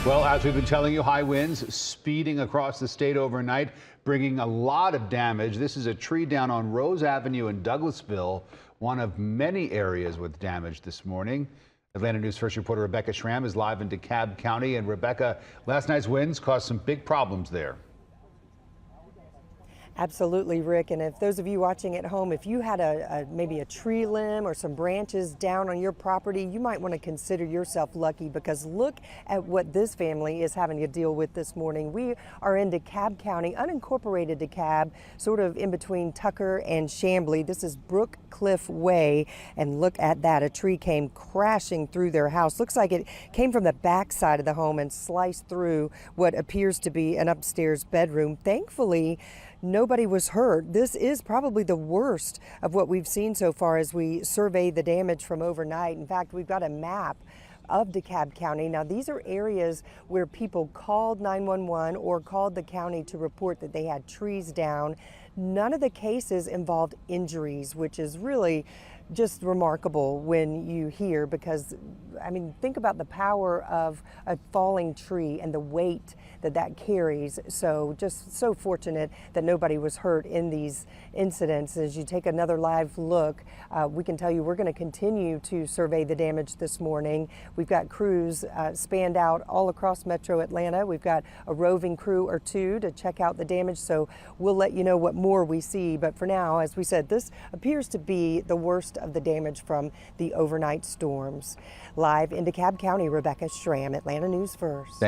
Well, as we've been telling you, high winds speeding across the state overnight, bringing a lot of damage. This is a tree down on Rose Avenue in Douglasville, one of many areas with damage this morning. Atlanta News First reporter Rebecca Schramm is live in DeKalb County. And Rebecca, last night's winds caused some big problems there. Absolutely, Rick. And if those of you watching at home, if you had maybe a tree limb or some branches down on your property, you might want to consider yourself lucky, because look at what this family is having to deal with this morning. We are in DeKalb County, unincorporated DeKalb, sort of in between Tucker and Chamblee. This is Brook Cliff Way, and look at that. A tree came crashing through their house. Looks like it came from the back side of the home and sliced through what appears to be an upstairs bedroom. Thankfully, nobody was hurt. This is probably the worst of what we've seen so far as we survey the damage from overnight. In fact, we've got a map of DeKalb County. Now, these are areas where people called 911 or called the county to report that they had trees down. None of the cases involved injuries, which is really just remarkable when you hear, because I mean, think about the power of a falling tree and the weight that that carries. So just so fortunate that nobody was hurt in these incidents. As you take another live look, we can tell you we're going to continue to survey the damage this morning. We've got crews spanned out all across Metro Atlanta. We've got a roving crew or two to check out the damage, so we'll let you know what more we see. But for now, as we said, this appears to be the worst of the damage from the overnight storms. Live in DeKalb County, Rebecca Schramm, Atlanta News First. Thank you.